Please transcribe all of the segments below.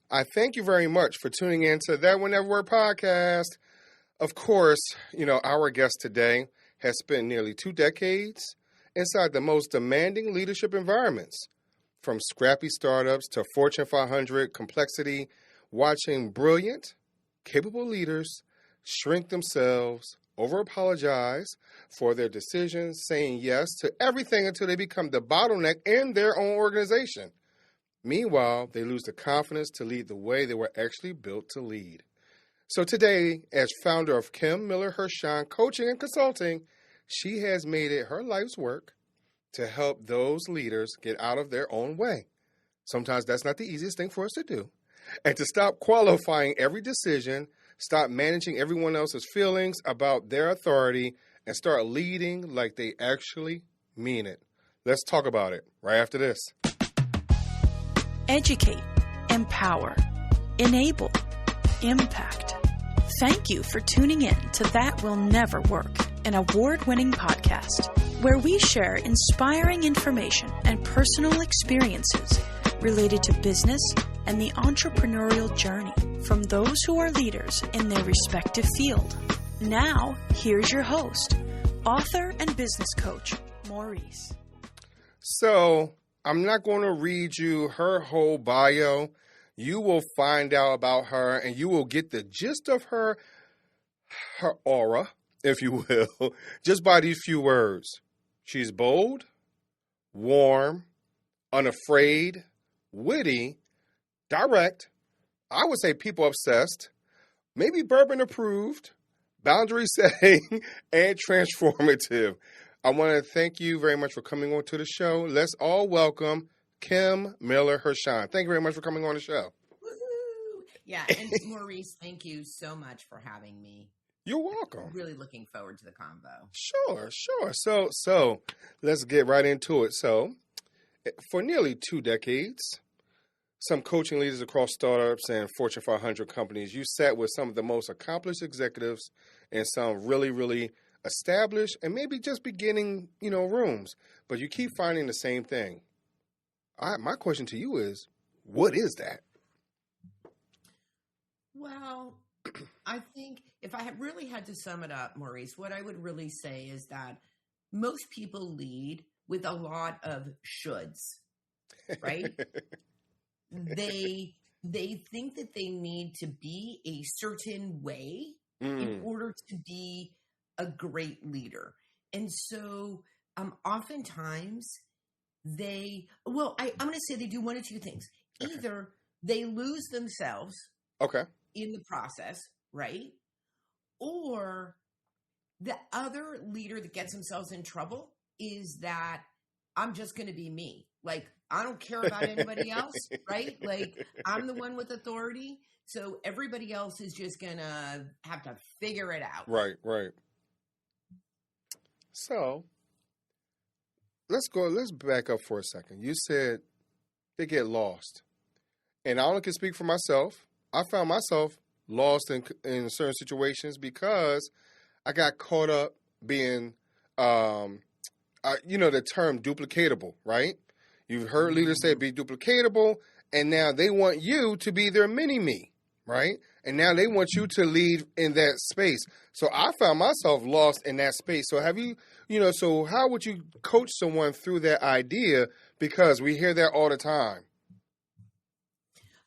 I thank you very much for tuning in to That Will Nevr Work podcast. Of course, our guest today has spent nearly 2 decades inside the most demanding leadership environments, from scrappy startups to Fortune 500 complexity, watching brilliant, capable leaders shrink themselves, over-apologize for their decisions, saying yes to everything until they become the bottleneck in their own organization. Meanwhile, they lose the confidence to lead the way they were actually built to lead. So today, as founder of Kim Miller-Hershon Coaching and Consulting, she has made it her life's work to help those leaders get out of their own way. Sometimes that's not the easiest thing for us to do. And to stop qualifying every decision, stop managing everyone else's feelings about their authority, and start leading like they actually mean it. Let's talk about it right after this. Educate, empower, enable, impact. Thank you for tuning in to That Will Nevr Work, an award-winning podcast where we share inspiring information and personal experiences related to business and the entrepreneurial journey from those who are leaders in their respective field. Now, here's your host, author and business coach, Maurice. So, I'm not going to read you her whole bio. You will find out about her and you will get the gist of her aura, if you will, just by these few words. She's bold, warm, unafraid, witty, direct, I would say people obsessed, maybe bourbon approved, boundary setting, and transformative. I want to thank you very much for coming on to the show. Let's all welcome Kim Miller-Hershon. Thank you very much for coming on the show. Woo-hoo. Yeah, and Maurice, thank you so much for having me. You're welcome. Really looking forward to the convo. Sure. So let's get right into it. So, for nearly 2 decades, some coaching leaders across startups and Fortune 500 companies, you sat with some of the most accomplished executives in some really, really established and maybe just beginning, rooms. But you keep finding the same thing. My question to you is, what is that? Well, I think if I had really had to sum it up, Maurice, what I would really say is that most people lead with a lot of shoulds, right? They think that they need to be a certain way in order to be a great leader. And so oftentimes I'm going to say they do one of two things. Either they lose themselves in the process, right? Or the other leader that gets themselves in trouble is that I'm just going to be me. Like, I don't care about anybody else, right? Like, I'm the one with authority. So everybody else is just going to have to figure it out. Right. So let's back up for a second. You said they get lost. And I only can speak for myself. I found myself lost in certain situations because I got caught up being, the term duplicatable, right? You've heard leaders say be duplicatable, and now they want you to be their mini-me, right? And now they want you to lead in that space. So I found myself lost in that space. So so how would you coach someone through that idea? Because we hear that all the time.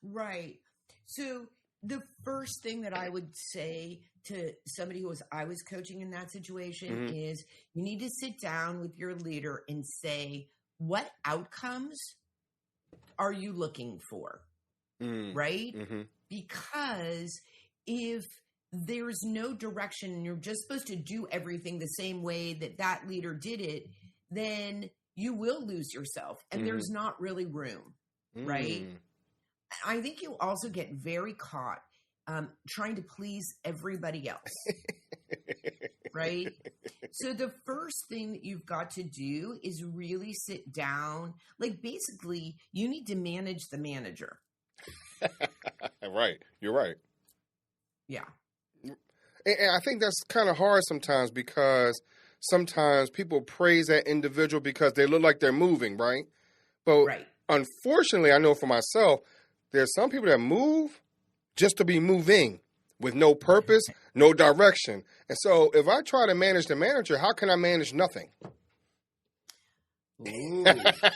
Right. So the first thing that I would say to somebody I was coaching in that situation is you need to sit down with your leader and say, what outcomes are you looking for? Right? Mm-hmm. Because if there's no direction and you're just supposed to do everything the same way that leader did it, then you will lose yourself and there's not really room, right? I think you also get very caught trying to please everybody else, right? So the first thing that you've got to do is really sit down. Like, basically, you need to manage the manager. Right. You're right. Yeah. And I think that's kind of hard sometimes because sometimes people praise that individual because they look like they're moving, right? But unfortunately, I know for myself, there's some people that move just to be moving with no purpose, no direction. And so if I try to manage the manager, how can I manage nothing? Ooh.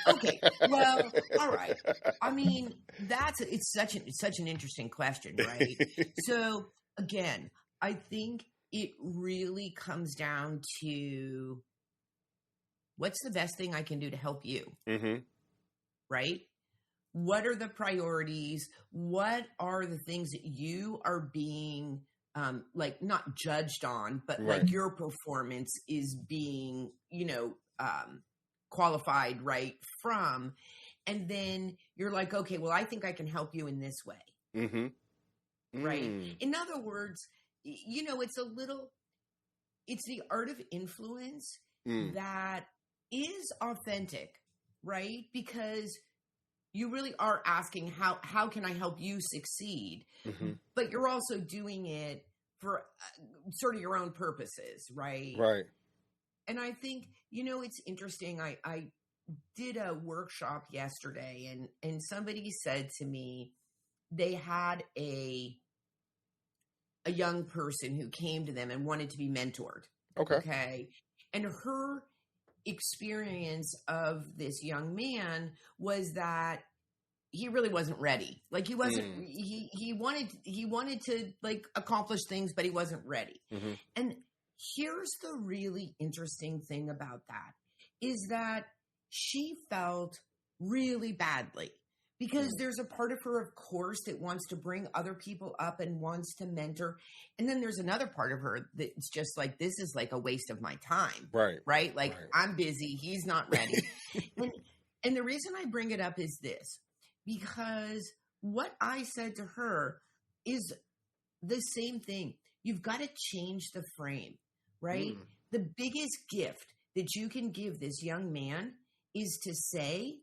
Okay. Well, all right. I mean, it's such an interesting question, right? So again, I think it really comes down to what's the best thing I can do to help you, right? What are the priorities? What are the things that you are being not judged on, but like your performance is being, qualified right from, and then you're like, okay, well, I think I can help you in this way. Right. In other words, it's the art of influence that is authentic, right? Because you really are asking how can I help you succeed? But you're also doing it for sort of your own purposes, right? Right. And I think, it's interesting. I did a workshop yesterday and somebody said to me they had a young person who came to them and wanted to be mentored. Okay. And her experience of this young man was that he really wasn't ready. Like he wasn't, he wanted to like accomplish things, but he wasn't ready. And here's the really interesting thing about that is that she felt really badly because there's a part of her, of course, that wants to bring other people up and wants to mentor. And then there's another part of her that's just like, this is like a waste of my time. Right. Like I'm busy. He's not ready. and the reason I bring it up is this, because what I said to her is the same thing. You've got to change the frame, right? The biggest gift that you can give this young man is to say,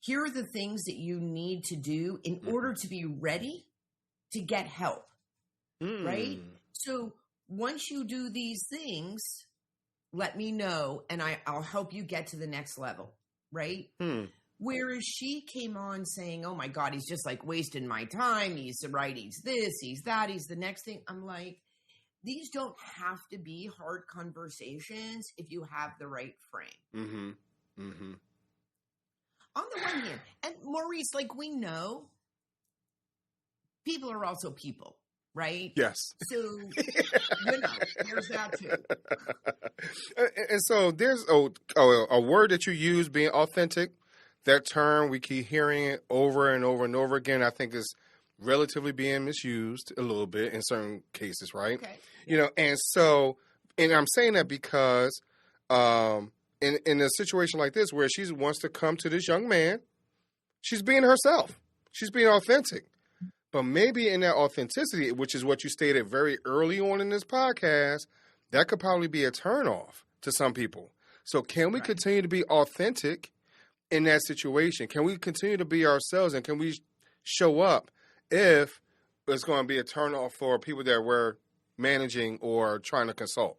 here are the things that you need to do in order to be ready to get help, right? So once you do these things, let me know and I'll help you get to the next level, right? Whereas she came on saying, oh my God, he's just like wasting my time. He's right. He's this, he's that, he's the next thing. I'm like, these don't have to be hard conversations if you have the right frame. On the one hand, and Maurice, like we know, people are also people, right? Yes. So, there's that too. And so there's a word that you use, being authentic. That term, we keep hearing it over and over and over again. I think is relatively being misused a little bit in certain cases, right? Okay. And I'm saying that because in a situation like this where she wants to come to this young man, she's being herself. She's being authentic. But maybe in that authenticity, which is what you stated very early on in this podcast, that could probably be a turnoff to some people. So can we continue to be authentic in that situation? Can we continue to be ourselves, and can we show up if it's going to be a turnoff for people that we're managing or trying to consult?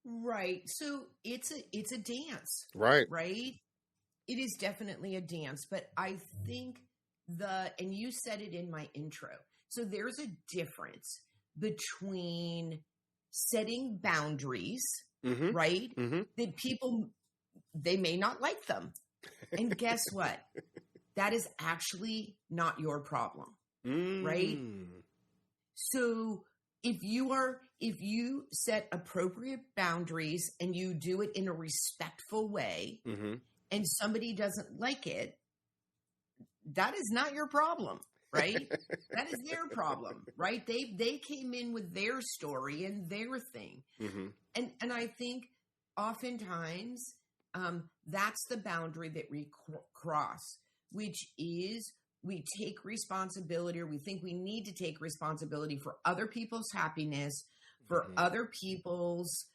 Right. So it's a dance. Right. Right. It is definitely a dance, but I think and you said it in my intro. So there's a difference between setting boundaries, right? That people, they may not like them. And guess what? That is actually not your problem, right? So if you set appropriate boundaries and you do it in a respectful way, and somebody doesn't like it, that is not your problem, right? That is their problem, right? They came in with their story and their thing. And I think oftentimes that's the boundary that we cross, which is we take responsibility, or we think we need to take responsibility for other people's happiness, for other people's,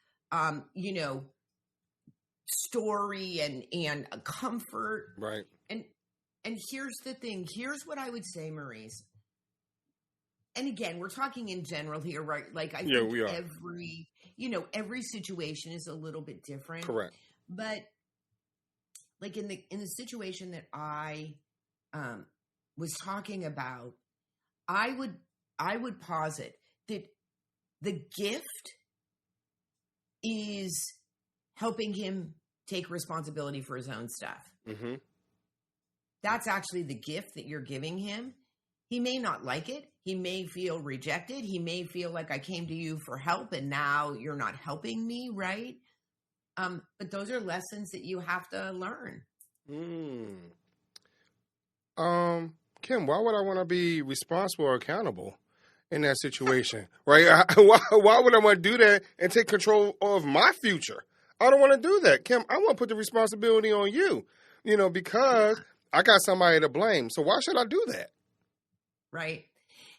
story and comfort. Right. And here's the thing. Here's what I would say, Maurice. And again, we're talking in general here, right? Like I think we are. Every situation is a little bit different. Correct. But like in the situation that I was talking about, I would posit that the gift is helping him take responsibility for his own stuff. Mm-hmm. That's actually the gift that you're giving him. He may not like it. He may feel rejected. He may feel like I came to you for help and now you're not helping me, right? But those are lessons that you have to learn. Kim, why would I want to be responsible or accountable in that situation, right? Why would I want to do that and take control of my future? I don't want to do that, Kim. I want to put the responsibility on you, because I got somebody to blame. So why should I do that? Right.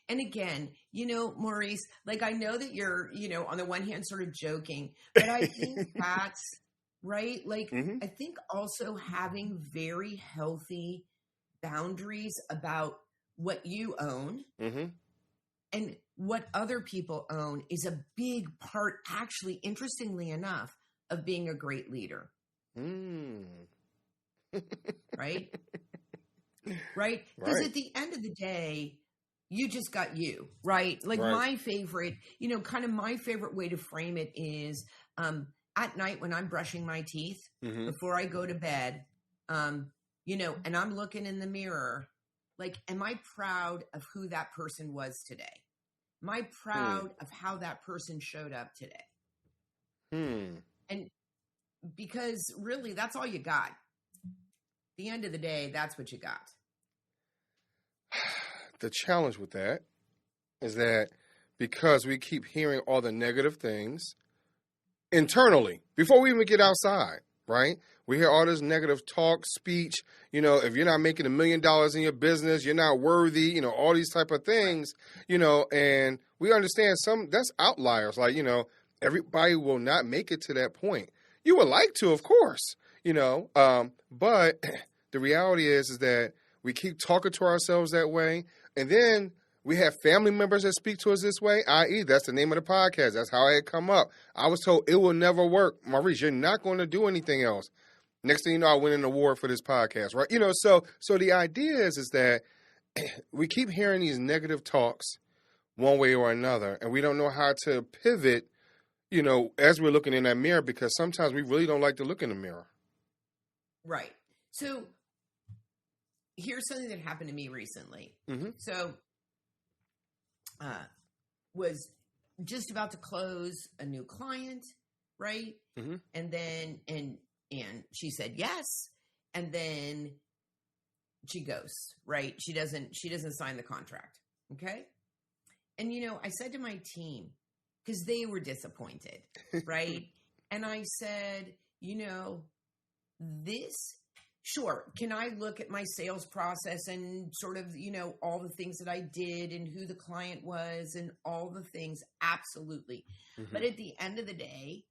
And again, Maurice, like I know that you're, on the one hand sort of joking, but I think that's right. Like, I think also having very healthy boundaries about what you own and what other people own is a big part, actually, interestingly enough, of being a great leader. Right? Right? Because at the end of the day, you just got you, right? Like my favorite, my favorite way to frame it is at night when I'm brushing my teeth before I go to bed, and I'm looking in the mirror, like, am I proud of who that person was today? Am I proud of how that person showed up today? And because really, that's all you got. At the end of the day, that's what you got. The challenge with that is that because we keep hearing all the negative things internally, before we even get outside, right? We hear all this negative talk, speech, if you're not making $1 million in your business, you're not worthy, all these type of things, and we understand that's outliers. Like, everybody will not make it to that point. You would like to, of course, but the reality is that we keep talking to ourselves that way. And then we have family members that speak to us this way, i.e., that's the name of the podcast. That's how it had come up. I was told it will never work. Maurice, you're not going to do anything else. Next thing you know, I win an award for this podcast, right? So the idea is that we keep hearing these negative talks one way or another, and we don't know how to pivot, as we're looking in that mirror, because sometimes we really don't like to look in the mirror. Right. So here's something that happened to me recently. So was just about to close a new client, right? And then and she said yes, and then she ghosts, right? She doesn't sign the contract. Okay. And I said to my team, because they were disappointed, right? And I said, this, sure, can I look at my sales process and sort of, all the things that I did and who the client was and all the things? Absolutely. But at the end of the day,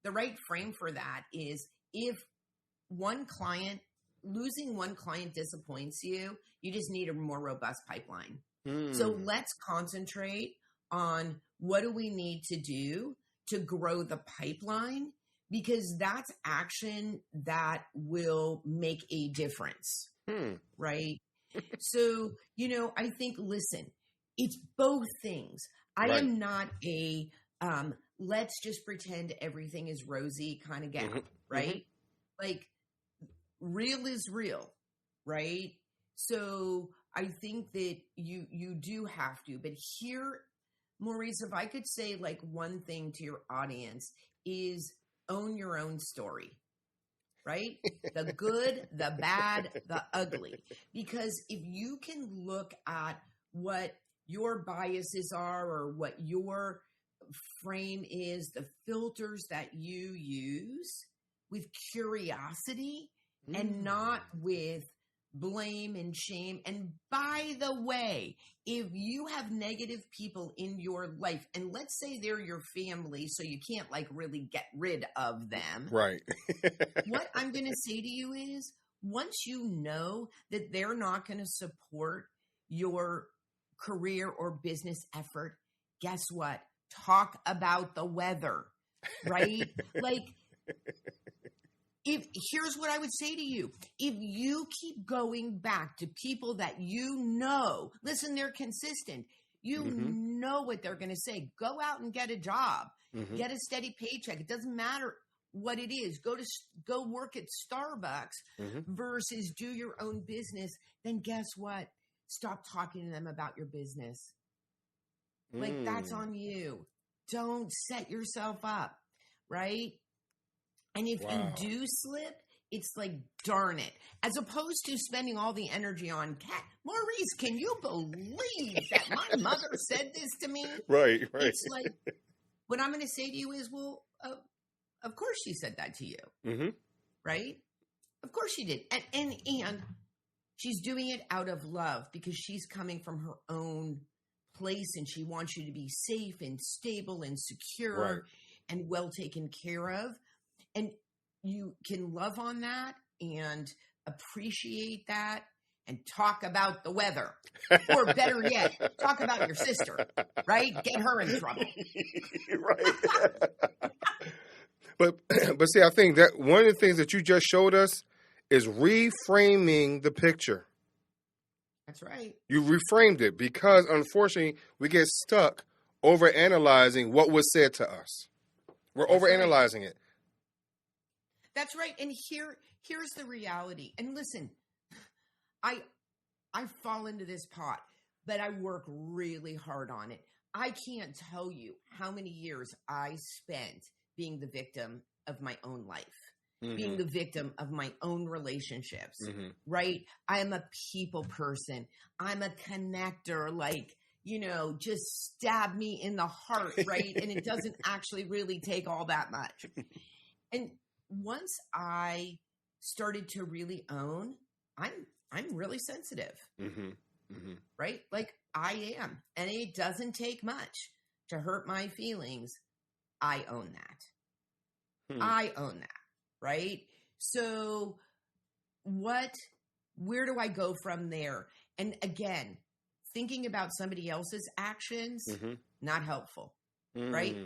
the right frame for that is if losing one client disappoints you, you just need a more robust pipeline. So let's concentrate on what do we need to do to grow the pipeline, because that's action that will make a difference, right? So, I think, listen, it's both things. I am not a let's just pretend everything is rosy kind of gal, right? Like, real is real, right? So I think that you do have to. But here, Maurice, if I could say like one thing to your audience is own your own story, right? The good, the bad, the ugly. Because if you can look at what your biases are or what your frame is, the filters that you use with curiosity and not with blame and shame. And by the way, if you have negative people in your life, and let's say they're your family, so you can't like really get rid of them. Right. What I'm going to say to you is, once you know that they're not going to support your career or business effort, guess what? Talk about the weather, right? Like, Here's what I would say to you. If you keep going back to people that you know, listen, they're consistent. You know what they're going to say. Go out and get a job. Get a steady paycheck. It doesn't matter what it is. Go work at Starbucks versus do your own business. Then guess what? Stop talking to them about your business. Like, that's on you. Don't set yourself up, right? And if you do slip, it's like, darn it. As opposed to spending all the energy on cat. Maurice, can you believe that my mother said this to me? Right. It's like, what I'm going to say to you is, well, of course she said that to you. Right? Of course she did. And she's doing it out of love because she's coming from her own place and she wants you to be safe and stable and secure and well taken care of. And you can love on that and appreciate that and talk about the weather. Or better yet, talk about your sister, right? Get her in trouble. Right. But see, I think that one of the things that you just showed us is reframing the picture. That's right. You reframed it because, unfortunately, we get stuck overanalyzing what was said to us. We're overanalyzing it. That's right. And here's the reality. And listen, I fall into this pot, but I work really hard on it. I can't tell you how many years I spent being the victim of my own life, being the victim of my own relationships, right? I am a people person. I'm a connector, like, just stab me in the heart, right? And it doesn't actually really take all that much. And once I started to really own, I'm really sensitive, right? Like, I am. And it doesn't take much to hurt my feelings. I own that. I own that, right? So where do I go from there? And again, thinking about somebody else's actions, not helpful, right?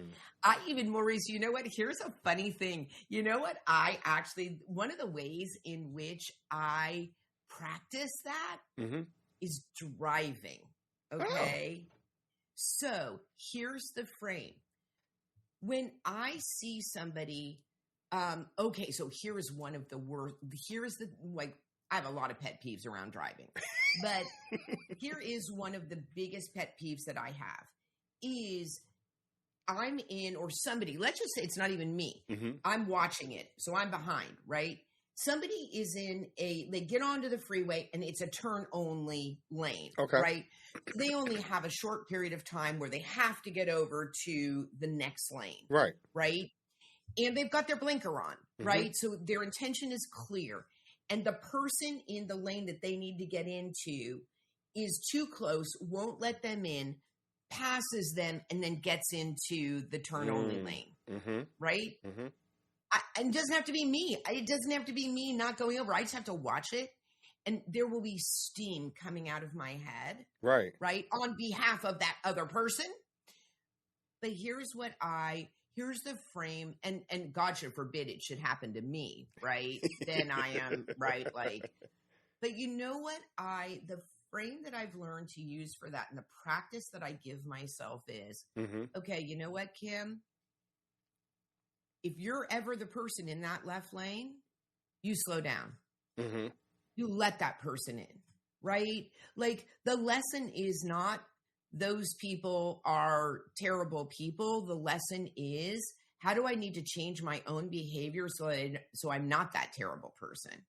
Maurice, you know what? Here's a funny thing. You know what? One of the ways in which I practice that is driving. Okay. So here's the frame. When I see somebody, so here's one of the worst, I have a lot of pet peeves around driving, but here is one of the biggest pet peeves that I have is I'm in, or somebody, let's just say it's not even me. I'm watching it. So I'm behind, right? Somebody is they get onto the freeway and it's a turn only lane, right? They only have a short period of time where they have to get over to the next lane. Right. And they've got their blinker on, right? So their intention is clear. And the person in the lane that they need to get into is too close, won't let them in, passes them, and then gets into the turn only lane, right? And it doesn't have to be me. It doesn't have to be me not going over. I just have to watch it. And there will be steam coming out of my head. Right. On behalf of that other person. But here's the frame. And God should forbid it should happen to me. Right. Then I am right. But you know what? The frame that I've learned to use for that and the practice that I give myself is, okay, you know what, Kim? If you're ever the person in that left lane, you slow down. You let that person in, right? Like, the lesson is not those people are terrible people. The lesson is, how do I need to change my own behavior so I'm not that terrible person?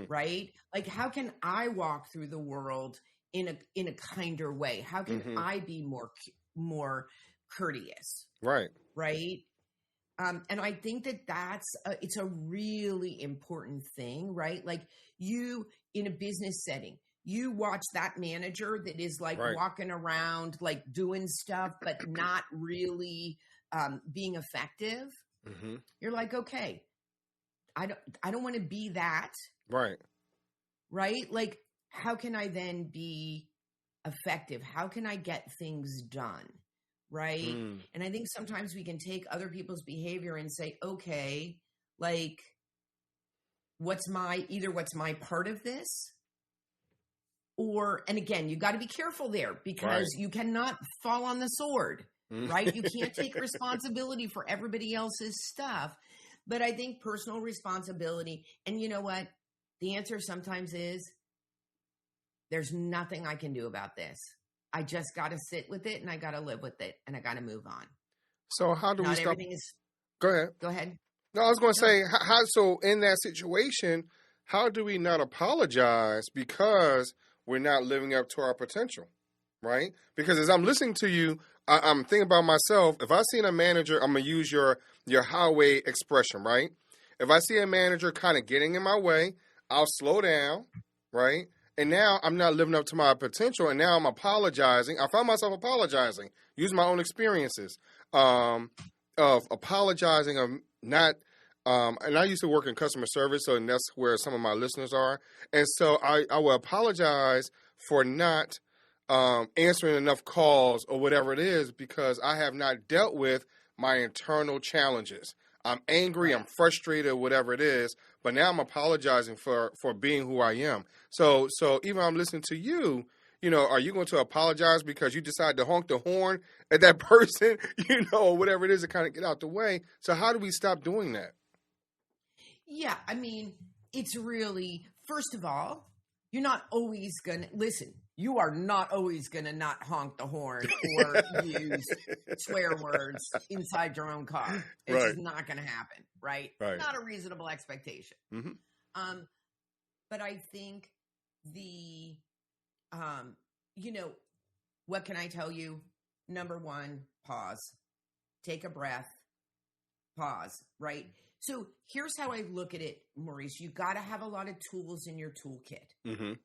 Right? Like, how can I walk through the world in a kinder way? How can I be more courteous? Right. And I think it's a really important thing, right? Like, you, in a business setting, you watch that manager that is walking around, like, doing stuff, but not really being effective. You're like, okay, I don't want to be that. Right. Like, how can I then be effective? How can I get things done? Right. And I think sometimes we can take other people's behavior and say, okay, like, what's my part of this? Or, and again, you got to be careful there because you cannot fall on the sword, right? You can't take responsibility for everybody else's stuff. But I think personal responsibility, and you know what? The answer sometimes is there's nothing I can do about this. I just got to sit with it and I got to live with it and I got to move on. So how do we stop? Everything is. Go ahead. Go ahead. No, I was going to say, so in that situation, how do we not apologize because we're not living up to our potential, right? Because as I'm listening to you, I'm thinking about myself. If I see a manager, I'm going to use your highway expression, right? If I see a manager kind of getting in my way, I'll slow down, right? And now I'm not living up to my potential, and now I'm apologizing. I found myself apologizing, using my own experiences of apologizing, of not, and I used to work in customer service, so and that's where some of my listeners are. And so I will apologize for not answering enough calls or whatever it is because I have not dealt with my internal challenges. I'm angry, I'm frustrated, whatever it is, but now I'm apologizing for being who I am. So even I'm listening to you, are you going to apologize because you decide to honk the horn at that person, or whatever it is to kind of get out the way? So how do we stop doing that? Yeah, I mean, it's really, first of all, you're not always going to, listen, you are not always going to not honk the horn or use swear words inside your own car. It's just not going to happen, right? Not a reasonable expectation. Mm-hmm. But I think what can I tell you? Number one, pause. Take a breath. Pause, right? So here's how I look at it, Maurice. You got to have a lot of tools in your toolkit,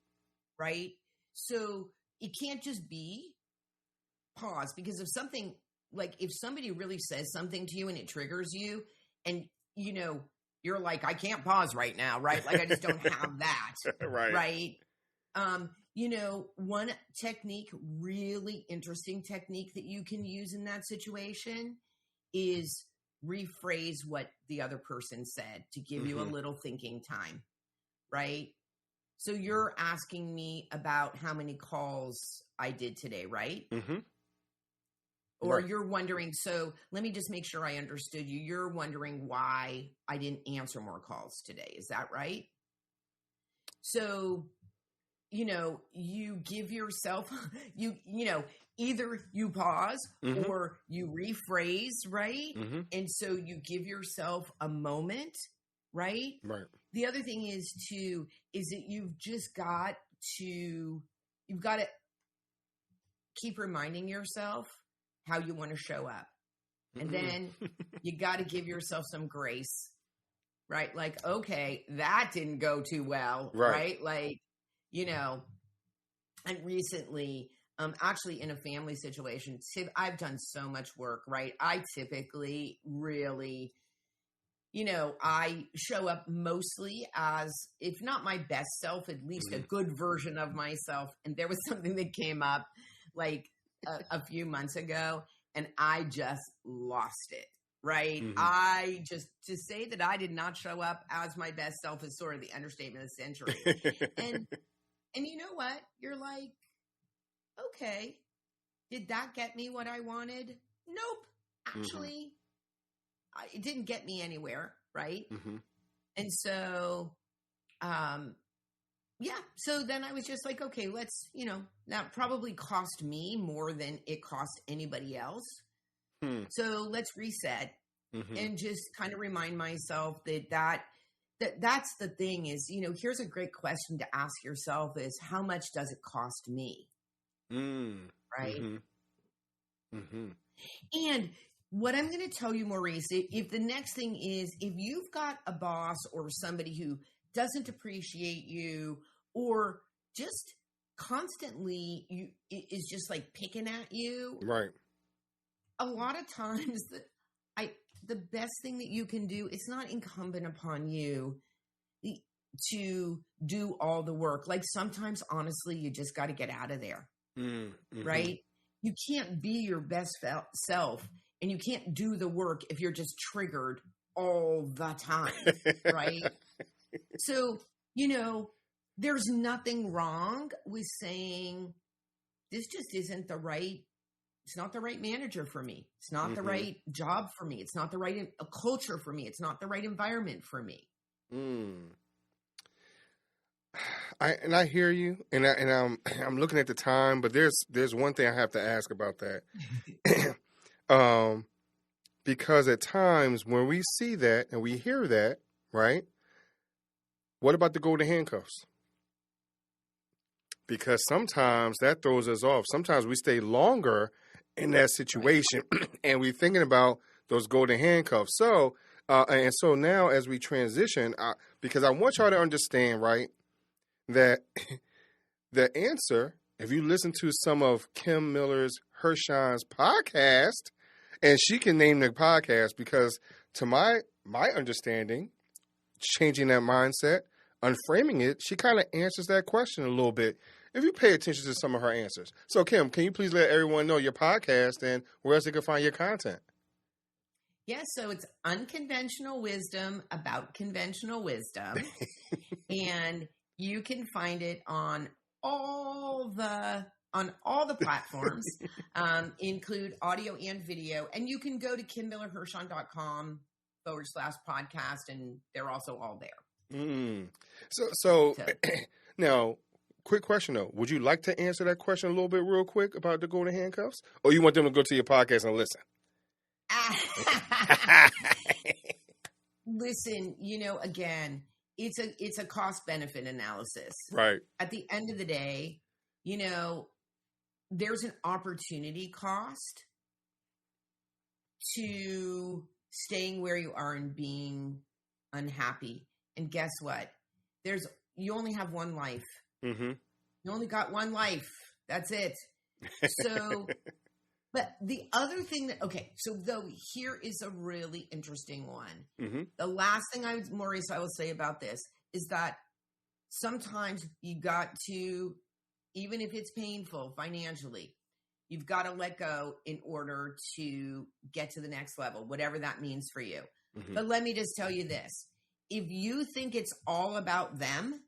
right? So it can't just be pause, because if somebody really says something to you and it triggers you and, you're like, I can't pause right now, right? Like I just don't have that, right? One technique, really interesting technique that you can use in that situation is rephrase what the other person said to give you a little thinking time, right? So you're asking me about how many calls I did today, right? Mm-hmm. Or you're wondering, so let me just make sure I understood you. You're wondering why I didn't answer more calls today. Is that right? So, you give yourself, either you pause or you rephrase, right? Mm-hmm. And so you give yourself a moment, right? Right. The other thing is that you've got to keep reminding yourself how you want to show up. And then you got to give yourself some grace, right? Like, okay, that didn't go too well, right? Like, and recently, actually in a family situation, I've done so much work, right? I typically really, I show up mostly as, if not my best self, at least a good version of myself. And there was something that came up like a few months ago and I just lost it, right? Mm-hmm. To say that I did not show up as my best self is sort of the understatement of the century. And you know what? You're like, okay, did that get me what I wanted? Nope. Actually, it didn't get me anywhere, right? Mm-hmm. And so, so then I was just like, okay, let's, that probably cost me more than it cost anybody else. So let's reset and just kind of remind myself that's the thing is, here's a great question to ask yourself is, how much does it cost me? Right? And what I'm going to tell you, Maurice, if the next thing is, if you've got a boss or somebody who doesn't appreciate you or just constantly is just like picking at you. Right. A lot of times the best thing that you can do, it's not incumbent upon you to do all the work. Like sometimes, honestly, you just got to get out of there, right? You can't be your best self and you can't do the work if you're just triggered all the time, right? So, there's nothing wrong with saying, this just isn't it's not the right manager for me. It's not the right job for me. It's not the right culture for me. It's not the right environment for me. I hear you, and I'm looking at the time, but there's one thing I have to ask about that. Because at times when we see that and we hear that, right? What about the golden handcuffs? Because sometimes that throws us off. Sometimes we stay longer in that situation and we're thinking about those golden handcuffs. So, and so now as we transition, because I want y'all to understand, right, that the answer, if you listen to some of Kim Miller-Hershon's podcast, and she can name the podcast, because to my understanding, changing that mindset, unframing it, she kind of answers that question a little bit if you pay attention to some of her answers. So, Kim, can you please let everyone know your podcast and where else they can find your content? Yes, so it's Unconventional Wisdom about conventional wisdom. And you can find it on all the platforms, include audio and video. And you can go to kimmillerhershon.com/podcast, and they're also all there. So now, quick question though. Would you like to answer that question a little bit real quick about the golden handcuffs? Or you want them to go to your podcast and listen? Listen, again, it's a cost benefit analysis. Right. At the end of the day, there's an opportunity cost to staying where you are and being unhappy. And guess what? You only have one life. You only got one life. That's it. So, but the other thing here is a really interesting one. The last thing Maurice, I will say about this is that sometimes you got to, even if it's painful financially, you've got to let go in order to get to the next level, whatever that means for you. But let me just tell you this. If you think it's all about them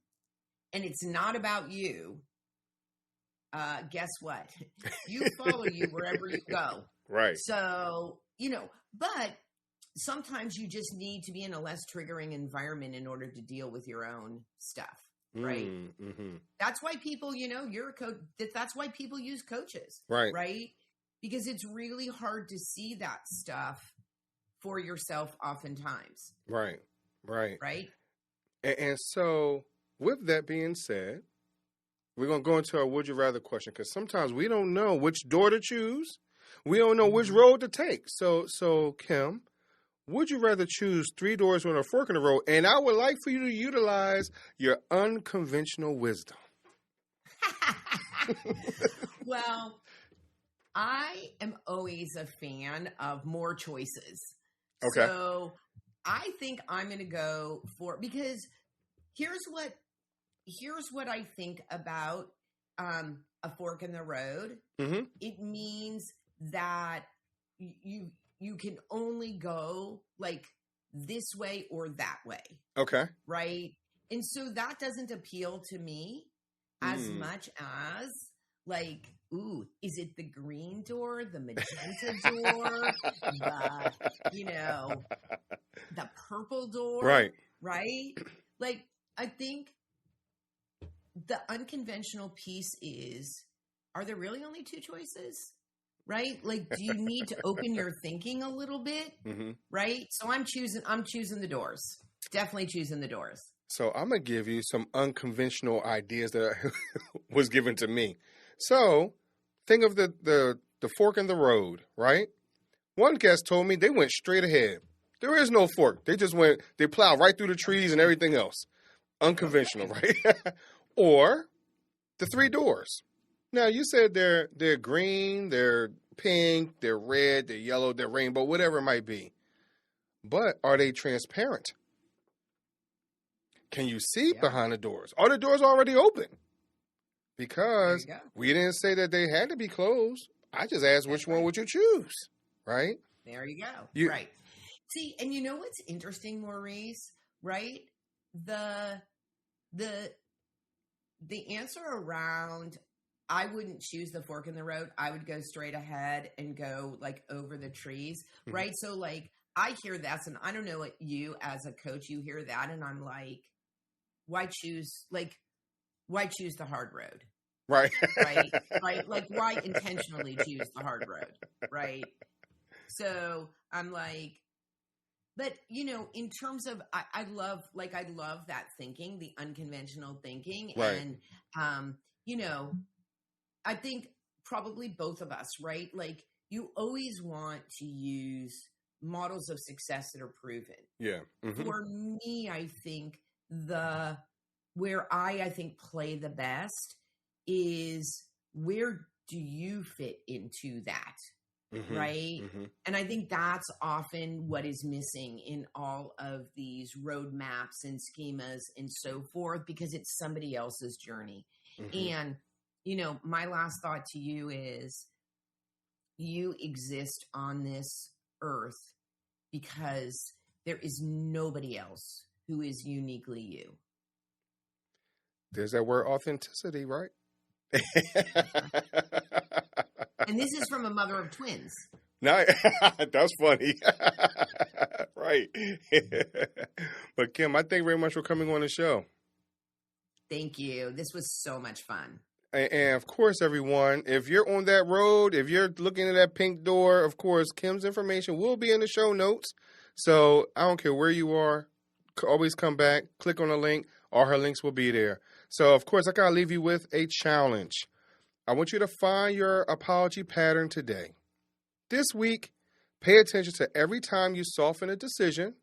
and it's not about you, guess what? You follow you wherever you go. Right. So, but sometimes you just need to be in a less triggering environment in order to deal with your own stuff. Right. That's why people, you're a coach. That's why people use coaches. Right. Right. Because it's really hard to see that stuff for yourself oftentimes. Right. Right. Right. And so with that being said, we're going to go into our would you rather question, because sometimes we don't know which door to choose. We don't know which road to take. So Kim, would you rather choose 3 doors with a fork in the road? And I would like for you to utilize your unconventional wisdom. Well, I am always a fan of more choices. Okay. So I think I'm going to go for, because here's what I think about a fork in the road. It means that you can only go like this way or that way. Okay. Right. And so that doesn't appeal to me as much as like, ooh, is it the green door, the magenta door, the purple door? Right. Right. Like, I think the unconventional piece is, are there really only 2 choices? Right? Like, do you need to open your thinking a little bit? Right? So I'm choosing the doors. Definitely choosing the doors. So I'm going to give you some unconventional ideas that was given to me. So think of the fork in the road, right? One guest told me they went straight ahead. There is no fork. They plowed right through the trees and everything else. Unconventional, right? Or the 3 doors. Now, you said they're green, they're pink, they're red, they're yellow, they're rainbow, whatever it might be. But are they transparent? Can you see behind the doors? Are the doors already open? Because we didn't say that they had to be closed. I just asked which one would you choose, right? There you go. Right. See, and you know what's interesting, Maurice, right? The answer around, I wouldn't choose the fork in the road. I would go straight ahead and go like over the trees, right? So like, I hear that, and I don't know what you as a coach, you hear that, and I'm like, why choose the hard road? Right. Right. Like, why intentionally choose the hard road? Right. So I'm like, but you know, in terms of, I love that thinking, the unconventional thinking. Right. And, you know, I think probably both of us, right? Like, you always want to use models of success that are proven. Yeah. Mm-hmm. For me, I think where I think play the best is, where do you fit into that? Mm-hmm. Right. Mm-hmm. And I think that's often what is missing in all of these roadmaps and schemas and so forth, because it's somebody else's journey. Mm-hmm. And, you know, my last thought to you is, you exist on this earth because there is nobody else who is uniquely you. There's that word authenticity, right? And this is from a mother of twins. No, that's funny. Right. But Kim, I thank you very much for coming on the show. Thank you. This was so much fun. And of course, everyone, if you're on that road, if you're looking at that pink door, of course, Kim's information will be in the show notes. So I don't care where you are, always come back, click on the link, all her links will be there. So, of course, I got to leave you with a challenge. I want you to find your apology pattern today. This week, pay attention to every time you soften a decision,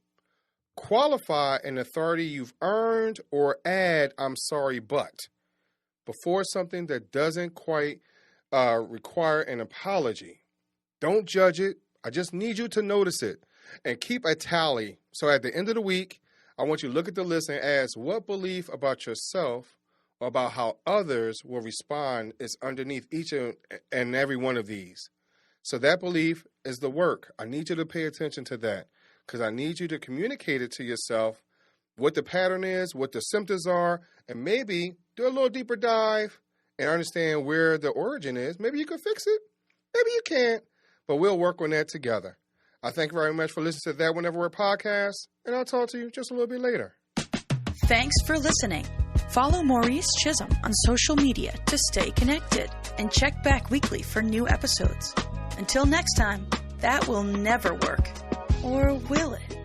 qualify an authority you've earned, or add "I'm sorry, but" before something that doesn't quite require an apology. Don't judge it. I just need you to notice it and keep a tally. So at the end of the week, I want you to look at the list and ask, what belief about yourself or about how others will respond is underneath each and every one of these. So that belief is the work. I need you to pay attention to that, because I need you to communicate it to yourself, what the pattern is, what the symptoms are, and maybe do a little deeper dive and understand where the origin is. Maybe you can fix it. Maybe you can't, but we'll work on that together. I thank you very much for listening to That Will Nevr Work podcast, and I'll talk to you just a little bit later. Thanks for listening. Follow Maurice Chisholm on social media to stay connected, and check back weekly for new episodes. Until next time, that will never work. Or will it?